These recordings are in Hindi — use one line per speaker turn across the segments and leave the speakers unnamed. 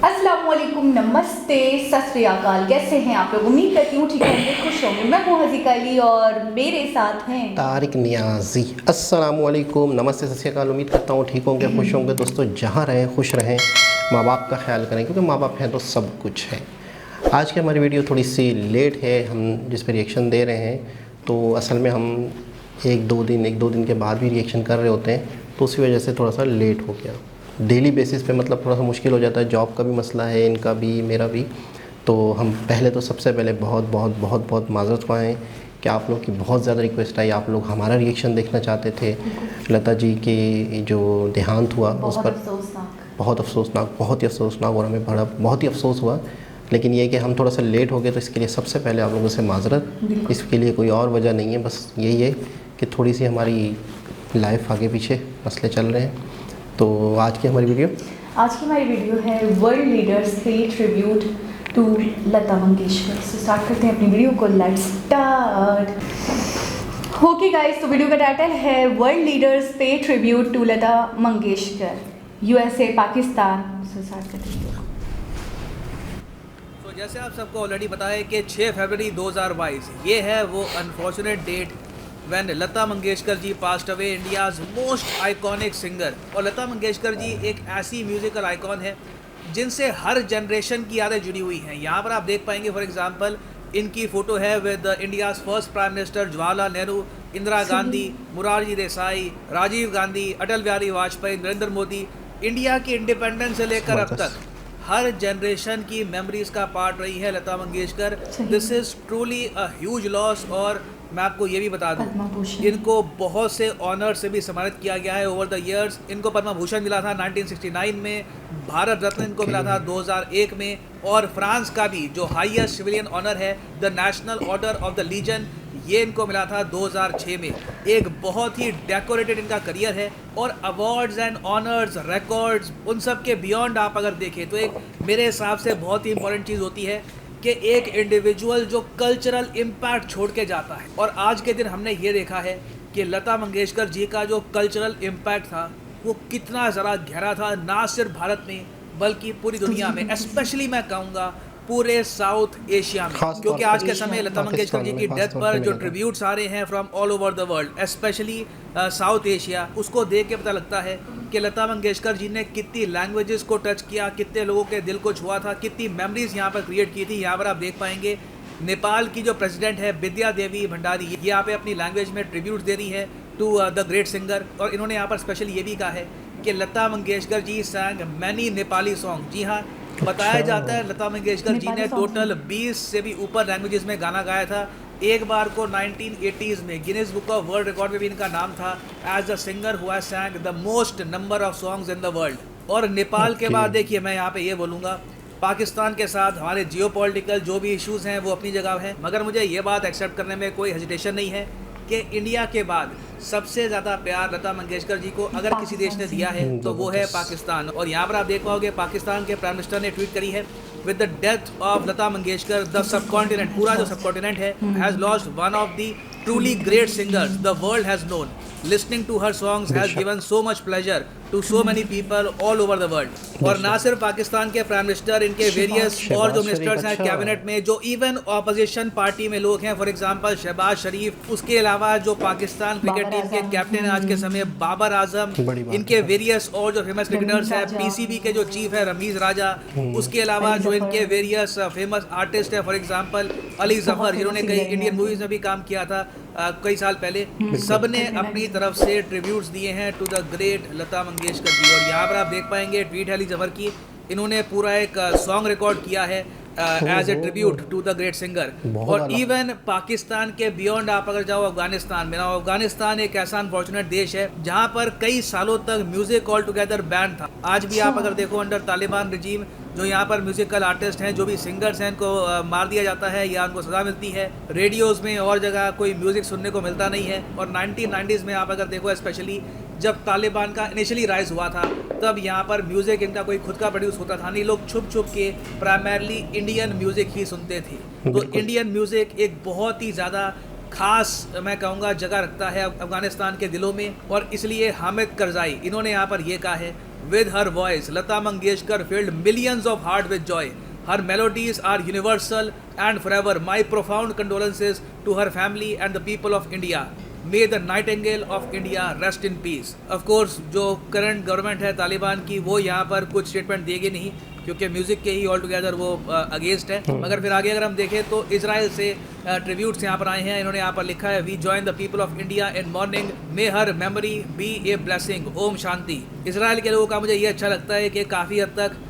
अस्सलामुअलैकुम, नमस्ते, सत श्री अकाल। कैसे हैं आप लोग? उम्मीद करती हूँ ठीक होंगे, खुश होंगे। मैं हूँ हज़ीका अली और मेरे साथ हैं
तारिक नियाज़ी। अस्सलामुअलैकुम, नमस्ते, सत श्री अकाल। उम्मीद करता हूँ ठीक होंगे, खुश होंगे। दोस्तों, जहाँ रहें खुश रहें, माँ बाप का ख्याल करें, क्योंकि माँ बाप हैं तो सब कुछ है। आज की हमारी वीडियो थोड़ी सी लेट है, हम जिस पर रिएक्शन दे रहे हैं तो असल में हम एक दो दिन के बाद भी रिएक्शन कर रहे होते हैं, तो उसी वजह से थोड़ा सा लेट हो गया। डेली बेसिस पे मतलब थोड़ा सा मुश्किल हो जाता है, जॉब का भी मसला है, इनका भी मेरा भी। तो हम पहले तो सबसे पहले बहुत माज़रत ख़्वाह हैं कि आप लोग की बहुत ज़्यादा रिक्वेस्ट आई, आप लोग हमारा रिएक्शन देखना चाहते थे। लता जी के जो देहांत हुआ उस पर बहुत ही अफसोसनाक और हमें बहुत ही अफसोस हुआ। लेकिन ये कि हम थोड़ा सा लेट हो गए, तो इसके लिए सबसे पहले आप लोगों से माज़रत। इसके लिए कोई और वजह नहीं है, बस यही है कि थोड़ी सी हमारी लाइफ आगे पीछे मसले चल रहे हैं। तो आज की हमारी वीडियो
है वर्ल्ड लीडर्स पे ट्रिब्यूट टू लता मंगेशकर। से स्टार्ट करते हैं अपनी वीडियो को। Let's start. ओके गाइस, तो वीडियो का टाइटल है वर्ल्ड लीडर्स पे tribute to Lata Mangeshkar, USA Pakistan. से स्टार्ट करते हैं।
तो जैसे आप सबको ऑलरेडी पता है कि 6 फरवरी 2022 ये है वो unfortunate date when Lata Mangeshkar ji passed away, India's most iconic singer. और लता मंगेशकर जी एक ऐसी म्यूज़िकल आइकॉन है जिनसे हर जनरेशन की यादें जुड़ी हुई हैं। यहाँ पर आप देख पाएंगे फॉर एग्जांपल इनकी फ़ोटो है with India's first prime minister Jawaharlal Nehru, Indira Gandhi, Morarji Desai, Rajiv Gandhi, Atal Bihari Vajpayee, Narendra Modi. India की इंडिपेंडेंस से लेकर अब तक हर जनरेशन की मेमोरीज का पार्ट रही है Lata Mangeshkar. This is truly a huge loss. और मैं आपको ये भी बता दूं, इनको बहुत से ऑनर से भी सम्मानित किया गया है ओवर द इयर्स। इनको पद्म भूषण मिला था 1969 में, भारत रत्न इनको मिला था 2001 में, और फ्रांस का भी जो हाईएस्ट सिविलियन ऑनर है the national order of the legion, ये इनको मिला था 2006 में। एक बहुत ही डेकोरेटेड इनका करियर है। और अवार्ड्स एंड ऑनर्स, रिकॉर्ड्स, उन सब के बियॉन्ड आप अगर देखें तो एक मेरे हिसाब से बहुत ही इंपॉर्टेंट चीज़ होती है कि एक इंडिविजुअल जो कल्चरल इम्पैक्ट छोड़ के जाता है। और आज के दिन हमने ये देखा है कि लता मंगेशकर जी का जो कल्चरल इम्पैक्ट था वो कितना ज़रा गहरा था, ना सिर्फ भारत में बल्कि पूरी दुनिया में, स्पेशली मैं कहूँगा पूरे साउथ एशिया में। क्योंकि आज के समय लता मंगेशकर जी की डेथ पर जो ट्रिब्यूट्स आ रहे हैं from all over the world, specially south Asia, उसको देख के पता लगता है कि लता मंगेशकर जी ने कितनी लैंग्वेजेस को टच किया, कितने लोगों के दिल को छुआ था, कितनी मेमोरीज यहाँ पर क्रिएट की थी। यहाँ पर आप देख पाएंगे नेपाल की जो प्रेसिडेंट है विद्या देवी भंडारी, ये यहाँ पे अपनी लैंग्वेज में ट्रिब्यूट दे रही है टू द ग्रेट सिंगर। और इन्होंने यहाँ पर स्पेशली ये भी कहा है कि लता मंगेशकर जी सैंग मैनी नेपाली सॉन्ग। जी हाँ, बताया जाता है लता मंगेशकर जी ने टोटल 20 से भी ऊपर लैंग्वेजेस में गाना गाया था। एक बार को 1980s में Guinness book of world record में भी इनका नाम था as the singer who has sang the most number of songs in the world. और नेपाल के बाद देखिए, मैं यहाँ पे ये बोलूँगा, पाकिस्तान के साथ हमारे जियोपॉलिटिकल जो भी इश्यूज़ हैं वो अपनी जगह हैं, मगर मुझे ये बात एक्सेप्ट करने में कोई हेजिटेशन नहीं है कि इंडिया के बाद सबसे ज़्यादा प्यार लता मंगेशकर जी को अगर किसी देश ने दिया है तो वो है पाकिस्तान। और यहाँ पर आप देख पाओगे पाकिस्तान के प्राइम मिनिस्टर ने ट्वीट करी है, with the death of Lata Mangeshkar the subcontinent, पूरा जो सबकॉन्टिनेंट है, has lost one of the truly great singers the world has known. Listening to her songs has given so much pleasure to so many people all over the world. और ना सिर्फ पाकिस्तान के प्राइम मिनिस्टर, इनके वेरियस और जो मिनिस्टर्स हैं कैबिनेट में, जो इवन ऑपोजिशन पार्टी में लोग हैं, फॉर एग्जांपल शहबाज शरीफ, उसके अलावा जो पाकिस्तान क्रिकेट टीम के कैप्टन हैं आज के समय बाबर आजम, इनके वेरियस और जो फेमस क्रिकेटर्स हैं, पीसीबी के जो चीफ है रमीज राजा, उसके अलावा जो इनके वेरियस फेमस आर्टिस्ट है, फॉर एग्जांपल अली जफर, जिन्होंने कई इंडियन मूवीज में भी काम किया था कई साल पहले, सब ने अपनी तरफ से ट्रिब्यूट्स दिए हैं to the great Lata Mangeshkar जी। और यहाँ पर आप देख पाएंगे ट्वीट है अली जफर की, इन्होंने पूरा एक सॉन्ग रिकॉर्ड किया है as a tribute to the great singer. और इवन पाकिस्तान के बियॉन्ड आप अगर जाओ अफगानिस्तान में, अफगानिस्तान एक ऐसा अनफॉर्चुनेट देश है जहाँ पर कई सालों तक म्यूजिक ऑल टुगेदर बैन था। आज भी आप अगर देखो अंडर तालिबान रिजीम, जो यहाँ पर म्यूजिकल आर्टिस्ट हैं, जो भी सिंगर्स हैं, इनको मार दिया जाता है या उनको सज़ा मिलती है। रेडियोज़ में और जगह कोई म्यूज़िक सुनने को मिलता नहीं है। और 1990s में आप अगर देखो, स्पेशली जब तालिबान का इनिशियली राइज हुआ था, तब यहाँ पर म्यूज़िक इनका कोई खुद का प्रोड्यूस होता था नहीं, लोग छुप छुप के प्राइमरली इंडियन म्यूज़िक ही सुनते थे। तो इंडियन म्यूज़िक एक बहुत ही ज़्यादा खास मैं कहूँगा जगह रखता है अफ़गानिस्तान के दिलों में। और इसलिए हामिद करज़ाई, इन्होंने यहाँ पर ये कहा है With her voice, Lata Mangeshkar filled millions of hearts with joy. Her melodies are universal and forever. My profound condolences to her family and the people of India. May the Nightingale of India rest in peace. Of course, जो करंट गवर्नमेंट है तालिबान की, वो यहाँ पर कुछ स्टेटमेंट देगी नहीं, क्योंकि म्यूज़िक के ही ऑल टुगेदर वो अगेंस्ट है। मगर फिर आगे अगर हम देखें तो इजराइल से ट्रिब्यूट्स यहाँ पर आए हैं। इन्होंने यहाँ पर लिखा है, we join the people of India in mourning, may her memory be a blessing, Om Shanti. Israel के लोगों का मुझे ये अच्छा लगता है कि काफ़ी हद तक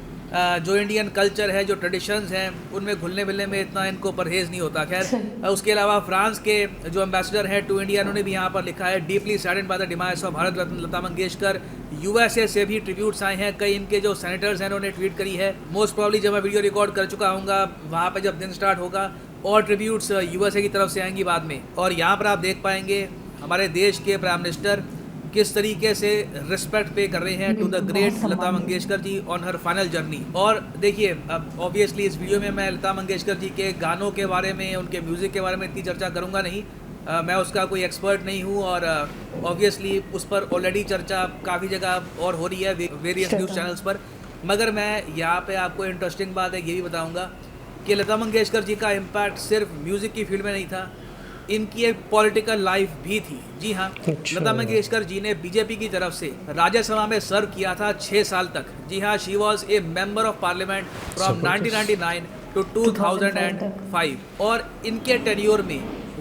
जो इंडियन कल्चर है, जो ट्रेडिशंस हैं, उनमें घुलने मिलने में इतना इनको परहेज़ नहीं होता। खैर, उसके अलावा फ्रांस के जो एम्बेसडर हैं टू इंडिया, उन्होंने भी यहाँ पर लिखा है, deeply saddened by the demise of Bharat Ratna Lata Mangeshkar. USA से भी ट्रिब्यूट्स आए हैं, कई इनके जो सेनेटर्स हैं उन्होंने ट्वीट करी है। मोस्ट प्रॉब्ली जब मैं वीडियो रिकॉर्ड कर चुका हूँगा, वहाँ पर जब दिन स्टार्ट होगा, और ट्रिब्यूट्स यूएसए की तरफ से आएंगी बाद में। और यहाँ पर आप देख पाएंगे हमारे देश के प्राइम मिनिस्टर किस तरीके से रिस्पेक्ट पे कर रहे हैं to the great Lata Mangeshkar ji on her final journey. और देखिए, अब ऑब्वियसली इस वीडियो में मैं लता मंगेशकर जी के गानों के बारे में, उनके म्यूज़िक के बारे में इतनी चर्चा करूंगा नहीं। मैं उसका कोई एक्सपर्ट नहीं हूं, और ऑब्वियसली उस पर ऑलरेडी चर्चा काफ़ी जगह और हो रही है वेरियस न्यूज़ चैनल्स पर। मगर मैं यहाँ पे आपको इंटरेस्टिंग बात है ये भी बताऊँगा कि लता मंगेशकर जी का इम्पैक्ट सिर्फ म्यूज़िक की फील्ड में नहीं था, इनकी एक पॉलिटिकल लाइफ भी थी। जी हाँ, लता मंगेशकर जी ने बीजेपी की तरफ से राज्यसभा में सर्व किया था 6 साल तक। जी हाँ, she was a member of parliament from 1999 to 2005। और इनके टेन्योर में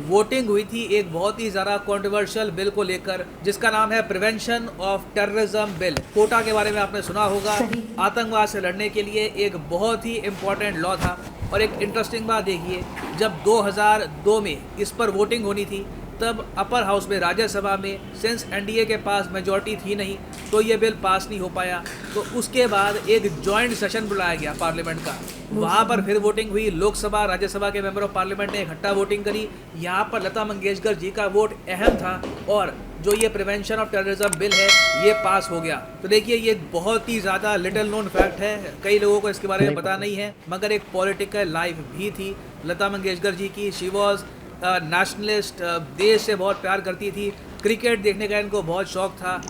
वोटिंग हुई थी एक बहुत ही ज़्यादा कंट्रोवर्शियल बिल को लेकर, जिसका नाम है प्रिवेंशन ऑफ टेररिज्म बिल। कोटा के बारे में आपने सुना होगा, आतंकवाद से लड़ने के लिए एक बहुत ही इम्पोर्टेंट लॉ था। और एक इंटरेस्टिंग बात देखिए, जब 2002 में इस पर वोटिंग होनी थी, तब अपर हाउस में, राज्यसभा में, सिंस एनडीए के पास मेजॉरिटी थी नहीं, तो ये बिल पास नहीं हो पाया। तो उसके बाद एक जॉइंट सेशन बुलाया गया पार्लियामेंट का, वहाँ पर फिर वोटिंग हुई। लोकसभा, राज्यसभा के मेंबर ऑफ पार्लियामेंट ने इकट्ठा वोटिंग करी। यहाँ पर लता मंगेशकर जी का वोट अहम था, और जो ये प्रिवेंशन ऑफ टेररिज्म बिल है, ये पास हो गया। तो देखिए, ये बहुत ही ज़्यादा लिटिल नोन फैक्ट है, कई लोगों को इसके बारे में पता नहीं है, मगर एक पॉलिटिकल लाइफ भी थी लता मंगेशकर जी की। शी वॉज नेशनलिस्ट, देश से बहुत प्यार करती थी। क्रिकेट देखने का इनको बहुत शौक था।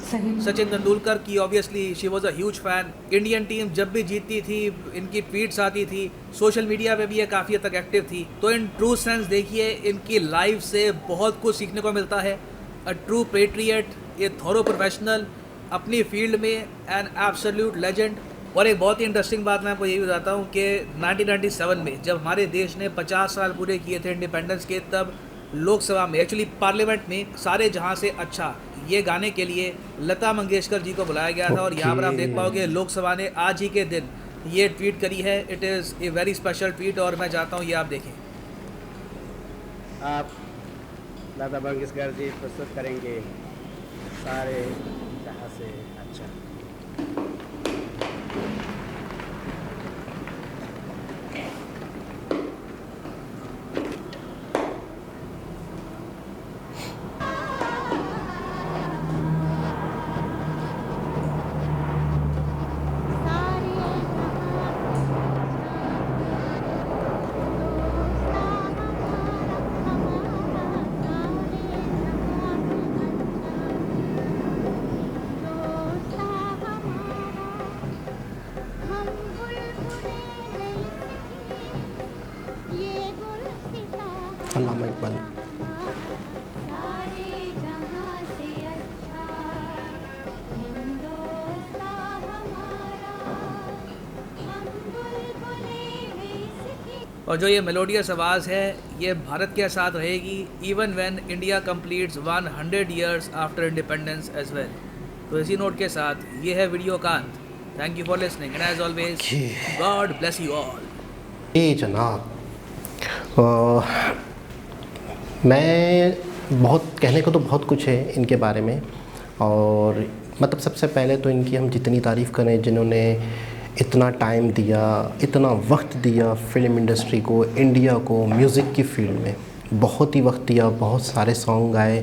सचिन तेंदुलकर की obviously she was a huge fan. Indian team जब भी जीतती थी, इनकी ट्वीट्स आती थी। सोशल मीडिया पे भी ये काफ़ी हद तक एक्टिव थी। तो इन ट्रू सेंस देखिए, इनकी लाइफ से बहुत कुछ सीखने को मिलता है। A true patriot, A thorough professional, अपनी फील्ड में एन एब्सोल्यूट लेजेंड। और एक बहुत ही इंटरेस्टिंग बात मैं आपको ये बताता हूँ कि 1997 में जब हमारे देश ने 50 साल पूरे किए थे इंडिपेंडेंस के, तब लोकसभा में, एक्चुअली पार्लियामेंट में, सारे जहां से अच्छा ये गाने के लिए लता मंगेशकर जी को बुलाया गया था। और यहाँ पर आप देख पाओगे लोकसभा ने आज ही के दिन ये ट्वीट करी है। It is a very special tweet, और मैं चाहता हूँ ये आप देखें।
आप लता मंगेशकर जी प्रस्तुत करेंगे सारे जहाँ से अच्छा।
अल्लामा इकबाल।
और जो ये मेलोडियस आवाज़ है, ये भारत के साथ रहेगी even when India completes 100 years after independence as well. तो इसी नोट के साथ ये है वीडियो कांत। Thank you for listening and as always God bless you all.
ये जनाब, मैं बहुत कहने को तो बहुत कुछ है इनके बारे में, और मतलब सबसे पहले तो इनकी हम जितनी तारीफ़ करें, जिन्होंने इतना टाइम दिया, इतना वक्त दिया फिल्म इंडस्ट्री को, इंडिया को, म्यूज़िक की फील्ड में बहुत ही वक्त दिया, बहुत सारे सॉन्ग गाए,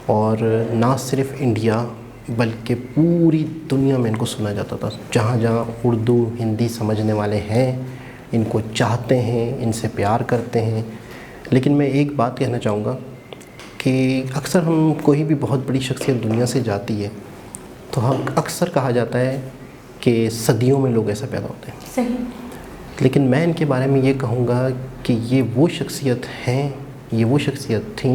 और ना सिर्फ इंडिया बल्कि पूरी दुनिया में इनको सुना जाता था। जहाँ जहाँ उर्दू हिंदी समझने वाले हैं, इनको चाहते हैं, इनसे प्यार करते हैं। लेकिन मैं एक बात कहना चाहूँगा कि अक्सर हम कोई भी बहुत बड़ी शख्सियत दुनिया से जाती है, तो हम अक्सर कहा जाता है कि सदियों में लोग ऐसे पैदा होते हैं,
सही।
लेकिन मैं इनके बारे में ये कहूँगा कि ये वो शख्सियत हैं, ये वो शख्सियत थी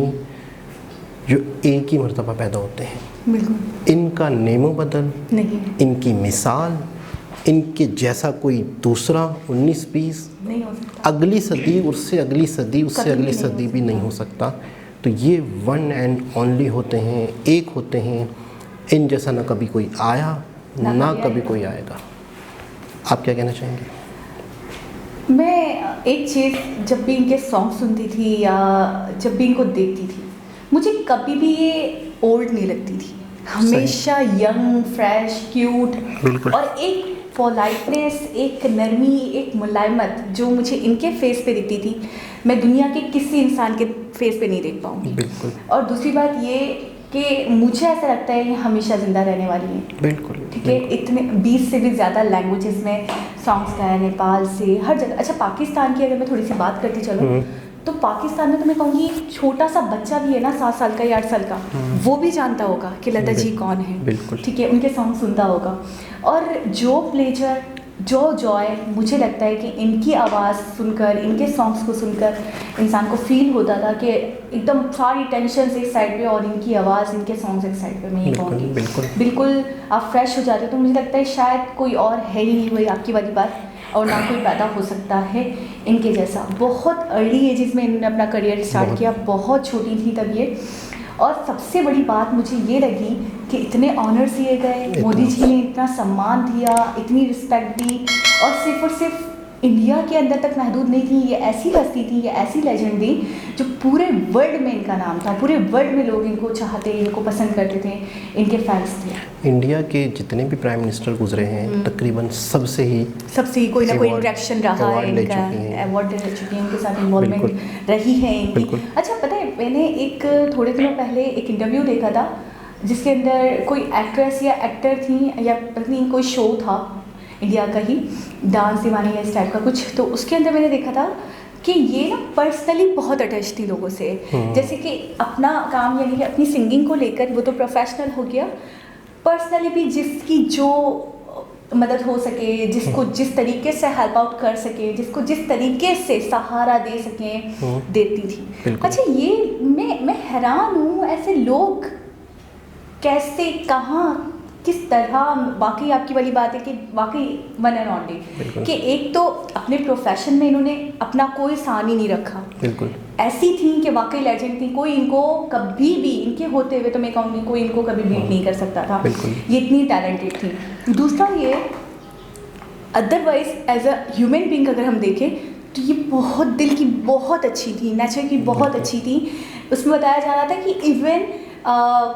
जो एक ही मरतबा पैदा होते हैं।
बिल्कुल
इनका नेमो बदल
नहीं,
इनकी मिसाल, इनके जैसा कोई दूसरा 19-20
नहीं हो सकता।
अगली सदी, उससे अगली सदी, उससे
कभी
अगली
नहीं हो
सदी भी नहीं हो सकता। तो ये वन एंड ओनली होते हैं, एक होते हैं। इन जैसा ना कभी कोई आया ना कभी कोई आएगा। आप क्या कहना चाहेंगे?
मैं एक चीज़ जब भी इनके सॉन्ग सुनती थी या जब भी इनको देखती थी, मुझे कभी भी ये ओल्ड नहीं लगती थी। हमेशा यंग, फ्रेश, क्यूट और एक पोलाइटनेस, एक नरमी, एक मुलायमत जो मुझे इनके फेस पे दिखती थी, मैं दुनिया के किसी इंसान के फेस पे नहीं देख पाऊँगी।
बिल्कुल।
और दूसरी बात ये कि मुझे ऐसा लगता है कि हमेशा ज़िंदा रहने वाली हैं।
बिल्कुल।
ठीक है, इतने 20 से भी ज़्यादा लैंग्वेजेस में सॉन्ग्स गाए, नेपाल से, हर जगह। अच्छा, पाकिस्तान की अगर मैं थोड़ी सी बात करती चलूँ तो पाकिस्तान में तो मैं कहूँगी छोटा सा बच्चा भी है ना, 7 साल का या 8 साल का, वो भी जानता होगा कि लता जी कौन है।
बिल्कुल।
ठीक है, उनके सॉन्ग सुनता होगा। और जो प्लेजर, जो जॉय मुझे लगता है कि इनकी आवाज़ सुनकर, इनके सॉन्ग्स को सुनकर इंसान को फील होता था कि एकदम सारी टेंशन एक साइड पे और इनकी आवाज़, इनके सॉन्ग्स एक साइड पे। मैं ये कहूँगी बिल्कुल आप फ्रेश हो जाते हो। तो मुझे लगता है शायद कोई और है ही नहीं, वही आपकी वाली बात, और ना कोई पैदा हो सकता है इनके जैसा। बहुत अर्ली एजेस में इन्होंने अपना करियर स्टार्ट किया, बहुत छोटी थी तब ये। और सबसे बड़ी बात मुझे ये लगी कि इतने ऑनर्स दिए गए, मोदी जी ने इतना सम्मान दिया, इतनी रिस्पेक्ट दी, और सिर्फ इंडिया के अंदर तक महदूद नहीं थी। ये ऐसी हस्ती थी, ये ऐसी लेजेंड थी जो पूरे वर्ल्ड में इनका नाम था, पूरे वर्ल्ड में लोग इनको चाहते, इनको पसंद करते थे, इनके फैंस थे।
इंडिया के जितने भी प्राइम मिनिस्टर गुजरे हैं तकरीबन सबसे ही
कोई ना कोई इंटरेक्शन रहा है इनका, अवार्ड ले चुकी हैं, उनके साथ इन्वॉल्वमेंट रही है इनकी। अच्छा, पता है मैंने एक थोड़े दिनों पहले एक इंटरव्यू देखा था जिसके अंदर कोई एक्ट्रेस या एक्टर थी, या पता नहीं कोई शो था इंडिया का ही, डांस दीवानी या इस टाइप का कुछ, तो उसके अंदर मैंने देखा था कि ये ना पर्सनली बहुत अटैच थी लोगों से। जैसे कि अपना काम यानी कि अपनी सिंगिंग को लेकर वो तो प्रोफेशनल हो गया, पर्सनली भी जिसकी जो मदद हो सके, जिसको जिस तरीके से हेल्प आउट कर सके, जिसको जिस तरीके से सहारा दे सकें, देती थी। अच्छा, ये मैं हैरान हूँ, ऐसे लोग कैसे, कहाँ, किस तरह। बाकी आपकी वाली बात है कि वाकई वन एंड ओनली, कि एक तो अपने प्रोफेशन में इन्होंने अपना कोई सान ही नहीं रखा।
बिल्कुल
ऐसी थी कि वाकई लेजेंड थी, कोई इनको कभी भी, इनके होते हुए तो मैं कहूँगी कोई इनको कभी बीट नहीं कर सकता था। ये इतनी टैलेंटेड थी। दूसरा ये, otherwise as a human being अगर हम देखें तो ये बहुत दिल की बहुत अच्छी थी, नेचर की बहुत अच्छी थी। उसमें बताया जा रहा था कि इवन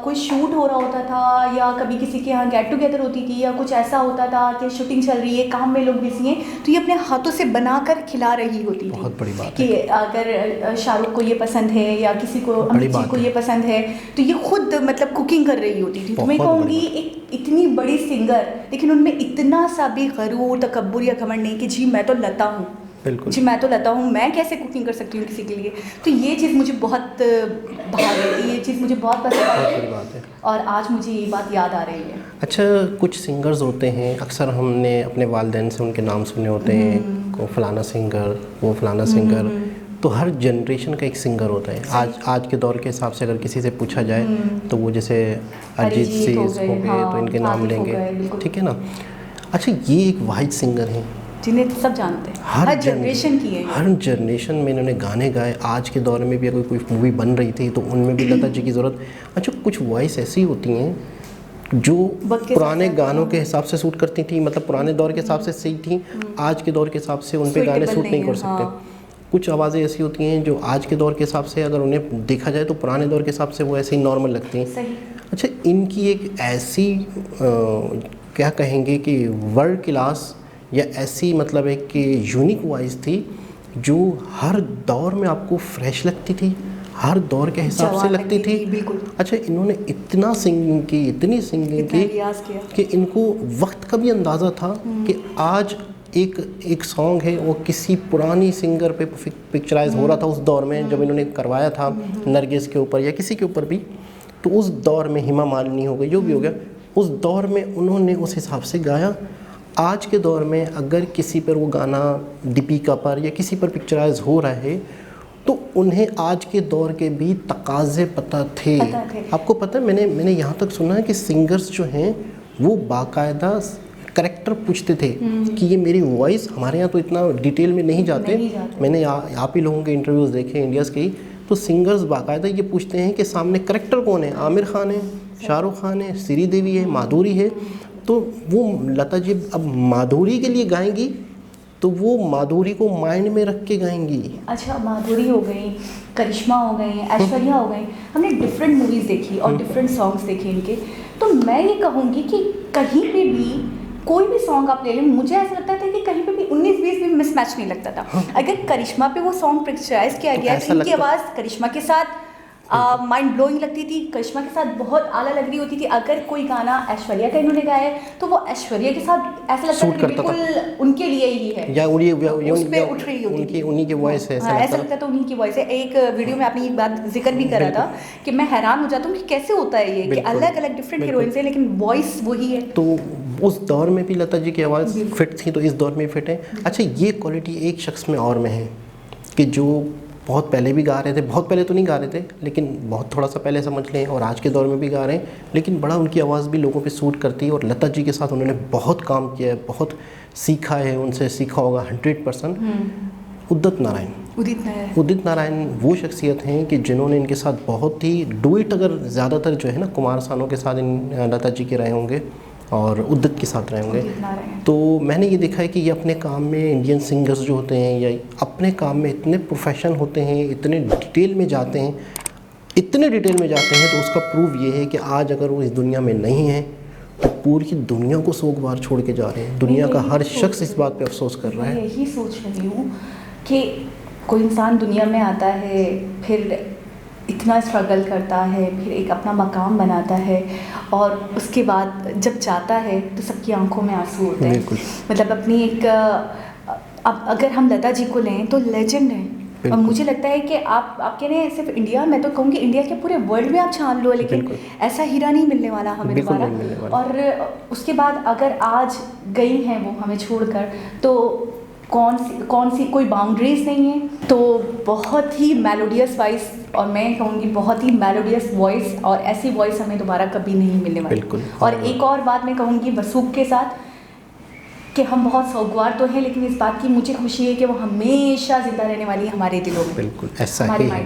कोई शूट हो रहा होता था या कभी किसी के यहाँ गेट टुगेदर होती थी या कुछ ऐसा होता था कि शूटिंग चल रही है, काम में लोग बिजी हैं, तो ये अपने हाथों से बनाकर खिला रही होती थी।
बहुत बड़ी बात
कि अगर शाहरुख को ये पसंद है या किसी को, अमित जी को ये पसंद है, तो ये खुद मतलब कुकिंग कर रही होती थी। तो मैं कहूँगी एक इतनी बड़ी सिंगर, लेकिन उनमें इतना सा भी गरूर, तकब्बुर या घमंड नहीं कि जी मैं तो लता हूँ, जी मैं तो लता हूँ, मैं कैसे कुकिंग कर सकती हूँ किसी के लिए। तो ये चीज़ मुझे बहुत भाग रही थी, ये चीज़ मुझे बहुत पसंद आई और आज मुझे ये बात याद आ रही है।
अच्छा, कुछ सिंगर्स होते हैं, अक्सर हमने अपने वालिदैन से उनके नाम सुने होते हैं, को फलाना सिंगर, वो फलाना सिंगर। तो हर जनरेशन का एक सिंगर होता है। आज के दौर के हिसाब से अगर किसी से पूछा जाए तो वो जैसे अरिजीत सिंह हो गए तो इनके नाम लेंगे, ठीक है ना। अच्छा, ये एक वाहिद सिंगर हैं
जिन्हें सब जानते हैं, हर जनरेशन की है,
हर जनरेशन में इन्होंने गाने गाए। आज के दौर में भी अगर कोई मूवी बन रही थी तो उनमें भी लता जी की ज़रूरत। अच्छा, कुछ वॉइस ऐसी होती हैं जो पुराने गानों के हिसाब से सूट करती थी, मतलब पुराने दौर के हिसाब से सही थी, आज के दौर के हिसाब से उन पे गाने सूट नहीं कर सकते। कुछ आवाज़ें ऐसी होती हैं जो आज के दौर के हिसाब से अगर उन्हें देखा जाए तो पुराने दौर के हिसाब से वो ऐसे ही नॉर्मल लगती हैं। अच्छा, इनकी एक ऐसी क्या कहेंगे कि वर्ल्ड क्लास या ऐसी मतलब एक कि यूनिक वॉइस थी जो हर दौर में आपको फ्रेश लगती थी, हर दौर के हिसाब से लगती थी। अच्छा, इन्होंने इतना सिंगिंग की, इतनी सिंगिंग की कि इनको वक्त का भी अंदाज़ा था कि आज एक सॉन्ग है वो किसी पुरानी सिंगर पे पिक्चराइज हो रहा था उस दौर में जब इन्होंने करवाया था नरगिस के ऊपर या किसी के ऊपर भी। तो उस दौर में हेमा मालिनी हो गई, जो भी हो गया, उस दौर में उन्होंने उस हिसाब से गाया। आज के दौर में अगर किसी पर वो गाना दीपिका पर या किसी पर पिक्चराइज हो रहा है तो उन्हें आज के दौर के भी तकाज़े पता थे। आपको पता है, मैंने यहाँ तक सुना है कि सिंगर्स जो हैं वो बाकायदा करेक्टर पूछते थे कि ये मेरी वॉइस, हमारे यहाँ तो इतना डिटेल में नहीं जाते। मैंने आप ही लोगों के इंटरव्यूज़ देखे इंडियाज़ के ही, तो सिंगर्स बाकायदा ये पूछते हैं कि सामने करेक्टर कौन है, आमिर खान है, शाहरुख खान है, श्रीदेवी है, माधुरी है। तो वो लता जी अब माधुरी के लिए गाएंगी तो वो माधुरी को माइंड में रख के गाएंगी।
अच्छा, माधुरी हो गई, करिश्मा हो गई, ऐश्वर्या हो गई, हमने डिफरेंट मूवीज़ देखी और डिफरेंट सॉन्ग्स देखे इनके। तो मैं ये कहूँगी कि कहीं पे भी कोई भी सॉन्ग आप ले लें, मुझे ऐसा लगता था कि कहीं पे भी 19-20 भी मिसमैच नहीं लगता था। अगर करिश्मा पे वो सॉन्ग पिक्चराइज किया गया तो इनकी आवाज़ करिश्मा के साथ माइंड ब्लोइंग लगती थी, करिश्मा के साथ बहुत आला लग रही होती थी। अगर कोई गाना ऐश्वर्या का इन्होंने गाया है तो वो ऐश्वर्या के साथ ऐसा लगता था कि बिल्कुल उनके लिए ही है,
या उन्हीं की वॉइस है,
ऐसा लगता था उन्हीं की वॉइस है। एक वीडियो में आपने ये बात जिक्र भी करा था कि मैं हैरान हो जाता हूँ कि कैसे होता है ये कि अलग अलग डिफरेंट हीरोइंस है लेकिन वॉइस वही है।
तो उस दौर में भी लता जी की आवाज़ फिट थी तो इस दौर में फिट है। अच्छा, ये क्वालिटी एक शख्स में और में है कि जो बहुत पहले भी गा रहे थे, बहुत पहले तो नहीं गा रहे थे लेकिन बहुत थोड़ा सा पहले समझ लें, और आज के दौर में भी गा रहे हैं, लेकिन बड़ा उनकी आवाज़ भी लोगों पे सूट करती है। और लता जी के साथ उन्होंने बहुत काम किया है, बहुत सीखा है, उनसे सीखा होगा 100%। उदित नारायण वो शख्सियत हैं कि जिन्होंने इनके साथ बहुत ही डुएट, अगर ज़्यादातर जो है ना कुमार सानू के साथ इन लता जी के रहे होंगे और उदित के साथ रहे होंगे। तो मैंने ये देखा है कि ये अपने काम में, इंडियन सिंगर्स जो होते हैं या अपने काम में इतने प्रोफेशन होते हैं, इतने डिटेल में जाते हैं, तो उसका प्रूव ये है कि आज अगर वो इस दुनिया में नहीं है तो पूरी दुनिया को सोगवार छोड़ के जा रहे हैं। दुनिया का हर शख्स इस बात पे अफसोस कर रहा है।
यही सोच रही हूँ कि कोई इंसान दुनिया में आता है, फिर इतना स्ट्रगल करता है, फिर एक अपना मकाम बनाता है और उसके बाद जब जाता है तो सबकी आंखों में आंसू होते हैं। मतलब अपनी एक अब अगर हम लता जी को लें तो लेजेंड है। और मुझे लगता है कि आप कह रहे हैं सिर्फ इंडिया, मैं तो कहूँगी इंडिया के पूरे वर्ल्ड में आप छान लो, लेकिन ऐसा हीरा नहीं मिलने वाला हमें दोबारा। और उसके बाद अगर आज गई हैं वो हमें छोड़कर तो कौन सी कोई बाउंड्रीज नहीं है। तो बहुत ही मेलोडियस वॉइस, और मैं कहूँगी बहुत ही मेलोडियस वॉइस, और ऐसी वॉइस हमें दोबारा कभी नहीं मिलने वाली। और एक और बात मैं कहूँगी वसूक के साथ कि हम बहुत सौगवार तो हैं, लेकिन इस बात की मुझे खुशी है कि वो हमेशा ज़िंदा रहने वाली है हमारे दिलों में।
बिल्कुल ऐसा ही है।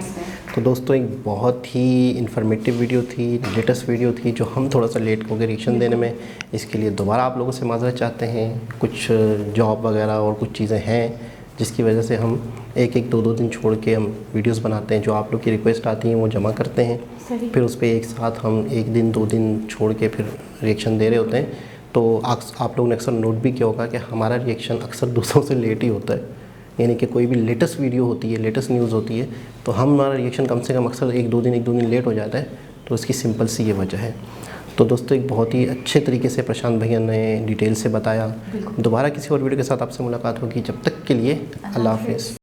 तो दोस्तों, एक बहुत ही इन्फॉर्मेटिव वीडियो थी, लेटेस्ट वीडियो थी, जो हम थोड़ा सा लेट हो गए रिएक्शन देने में। इसके लिए दोबारा आप लोगों से माजरत चाहते हैं। कुछ जॉब वगैरह और कुछ चीज़ें हैं जिसकी वजह से हम एक 2 दिन छोड़ के हम वीडियोस बनाते हैं। जो आप लोग की रिक्वेस्ट आती हैं वो जमा करते हैं, फिर उस पर एक साथ हम 1 दिन 2 दिन छोड़ के फिर रिएक्शन दे रहे होते हैं। तो आप लोगों ने अक्सर नोट भी किया होगा कि हमारा रिएक्शन अक्सर दूसरों से लेट ही होता है। यानी कि कोई भी लेटेस्ट वीडियो होती है, लेटेस्ट न्यूज़ होती है, तो हमारा रिएक्शन कम से कम अक्सर 1-2 दिन लेट हो जाता है। तो इसकी सिंपल सी ये वजह है। तो दोस्तों, एक बहुत ही अच्छे तरीके से प्रशांत भैया ने डिटेल से बताया। दोबारा किसी और वीडियो के साथ आपसे मुलाकात होगी। जब तक के लिए अल्लाह हाफ़िज़।